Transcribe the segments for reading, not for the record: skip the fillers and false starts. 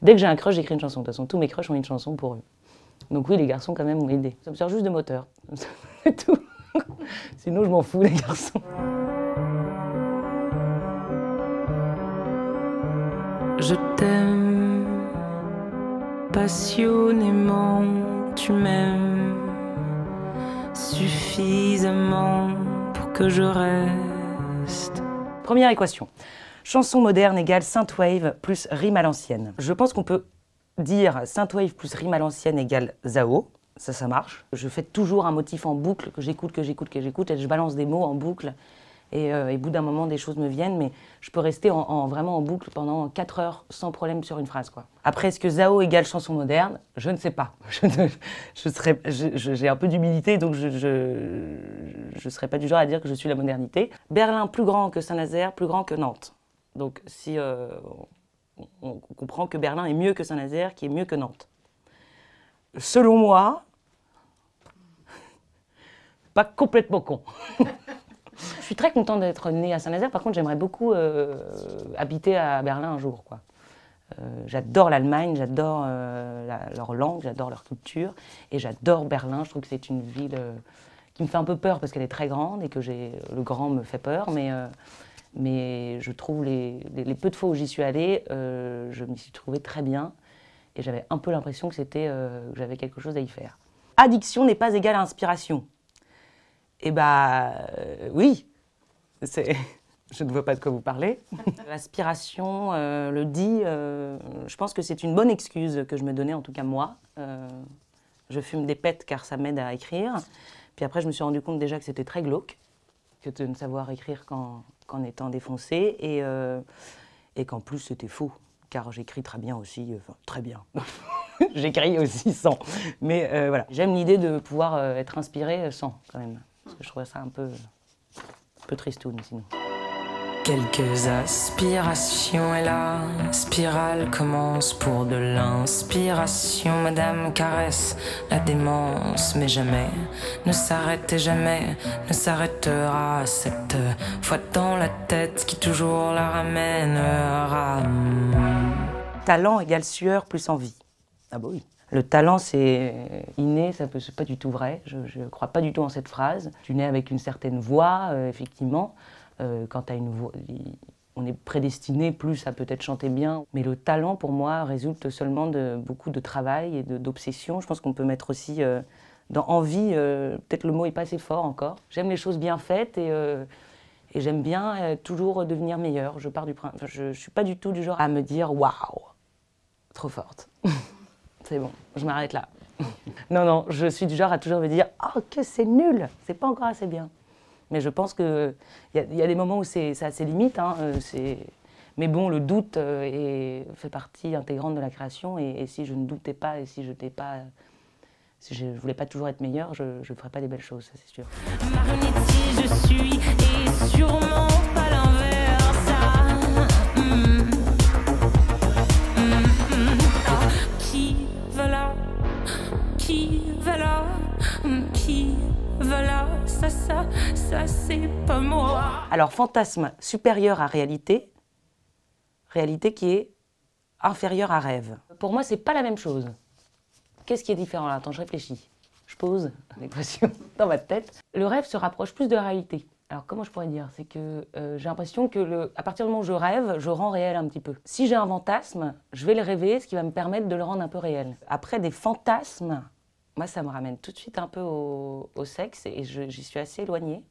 Dès que j'ai un crush, j'écris une chanson. De toute façon, tous mes crushs ont une chanson pour eux. Donc oui, les garçons quand même m'ont aidé. Ça me sert juste de moteur. C'est tout. Sinon, je m'en fous, les garçons. Je t'aime passionnément, tu m'aimes suffisamment pour que je reste. Première équation. Chanson moderne égale synthwave plus rime à l'ancienne. Je pense qu'on peut dire synthwave plus rime à l'ancienne égale Zao. Ça marche. Je fais toujours un motif en boucle que j'écoute, et je balance des mots en boucle. Et au bout d'un moment, des choses me viennent, mais je peux rester vraiment en boucle pendant 4 heures sans problème sur une phrase, quoi. Après, est-ce que Zao égale chanson moderne? Je ne sais pas. J'ai un peu d'humilité, donc je ne serais pas du genre à dire que je suis la modernité. Berlin plus grand que Saint-Nazaire, plus grand que Nantes. Donc si on comprend que Berlin est mieux que Saint-Nazaire, qui est mieux que Nantes. Selon moi, pas complètement con. Je suis très contente d'être née à Saint-Nazaire. Par contre, j'aimerais beaucoup habiter à Berlin un jour, quoi. J'adore l'Allemagne, j'adore leur langue, j'adore leur culture. Et j'adore Berlin. Je trouve que c'est une ville qui me fait un peu peur parce qu'elle est très grande et que le grand me fait peur. Mais je trouve les peu de fois où j'y suis allée, je m'y suis trouvée très bien. Et j'avais un peu l'impression que j'avais quelque chose à y faire. Addiction n'est pas égale à inspiration. Eh bien, oui, je ne vois pas de quoi vous parlez. L'aspiration, le dit, je pense que c'est une bonne excuse que je me donnais, en tout cas moi. Je fume des pets car ça m'aide à écrire. Puis après, je me suis rendu compte déjà que c'était très glauque, que de ne savoir écrire qu'en étant défoncé, et qu'en plus c'était faux, car j'écris très bien aussi, enfin très bien. J'écris aussi sans. Mais voilà, j'aime l'idée de pouvoir être inspirée sans, quand même. Parce que je trouvais ça un peu tristoun, sinon. Quelques aspirations et la spirale commence pour de l'inspiration. Madame caresse la démence, mais jamais ne s'arrête et jamais ne s'arrêtera. Cette fois dans la tête qui toujours la ramènera. Talent égale sueur plus envie. Ah bah oui. Le talent, c'est inné, c'est pas du tout vrai. Je ne crois pas du tout en cette phrase. Tu nais avec une certaine voix, effectivement. Quand tu as une voix, on est prédestiné plus à peut-être chanter bien. Mais le talent, pour moi, résulte seulement de beaucoup de travail et d'obsession. Je pense qu'on peut mettre aussi dans envie, peut-être le mot n'est pas assez fort encore. J'aime les choses bien faites et j'aime bien toujours devenir meilleure. Je ne suis pas du tout du genre à me dire « waouh, trop forte ». C'est bon, je m'arrête là. Non, je suis du genre à toujours me dire « oh, que c'est nul, c'est pas encore assez bien ». Mais je pense qu'il y a des moments où c'est à ses limites. Hein, mais bon, le doute fait partie intégrante de la création. Et si je ne doutais pas, et si je ne voulais pas toujours être meilleure, je ne ferais pas des belles choses, ça c'est sûr. Marionnetti, je suis, et sûrement pas l'inverse. Qui va là, ça c'est pas moi. Alors, fantasme supérieur à réalité, réalité qui est inférieure à rêve. Pour moi, c'est pas la même chose. Qu'est-ce qui est différent là? Attends, je réfléchis. Je pose l'équation dans ma tête. Le rêve se rapproche plus de la réalité. Alors, comment je pourrais dire? C'est que j'ai l'impression que à partir du moment où je rêve, je rends réel un petit peu. Si j'ai un fantasme, je vais le rêver, ce qui va me permettre de le rendre un peu réel. Après, des fantasmes, moi, ça me ramène tout de suite un peu au sexe et j'y suis assez éloignée.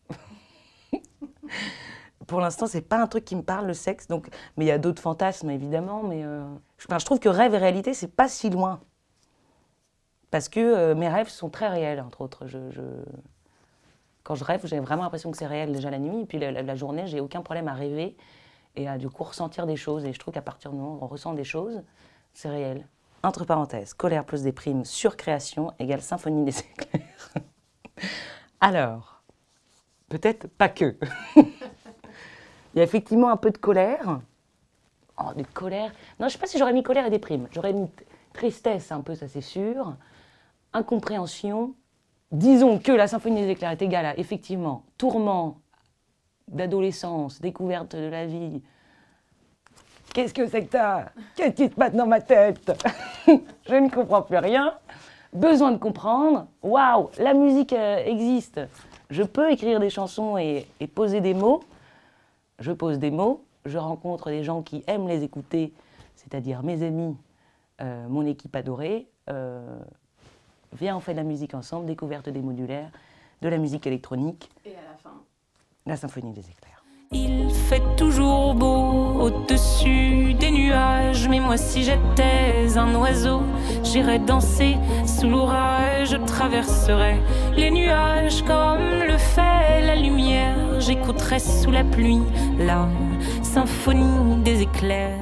Pour l'instant, c'est pas un truc qui me parle, le sexe. Donc, mais il y a d'autres fantasmes, évidemment. Mais je trouve que rêve et réalité, c'est pas si loin. Parce que mes rêves sont très réels, entre autres. Quand je rêve, j'ai vraiment l'impression que c'est réel déjà la nuit. Et puis la journée, j'ai aucun problème à rêver et à du coup ressentir des choses. Et je trouve qu'à partir du moment où on ressent des choses, c'est réel. Entre parenthèses, colère plus déprime, surcréation égale symphonie des éclairs. Alors, peut-être pas que. Il y a effectivement un peu de colère. Oh, de colère. Non, je ne sais pas si j'aurais mis colère et déprime. J'aurais mis tristesse un peu, ça c'est sûr. Incompréhension. Disons que la symphonie des éclairs est égale à, effectivement, tourment d'adolescence, découverte de la vie, Qu'est-ce que c'est que ça? Qu'est-ce qui se passe dans ma tête? Je ne comprends plus rien. Besoin de comprendre. Waouh, la musique existe. Je peux écrire des chansons et poser des mots. Je pose des mots. Je rencontre des gens qui aiment les écouter, c'est-à-dire mes amis, mon équipe adorée. Viens, on fait de la musique ensemble, découverte des modulaires, de la musique électronique. Et à la fin, la symphonie des éclairs. Il fait toujours beau au-dessus des nuages, mais moi si j'étais un oiseau, j'irais danser sous l'orage, je traverserais les nuages comme le fait la lumière, j'écouterais sous la pluie la symphonie des éclairs.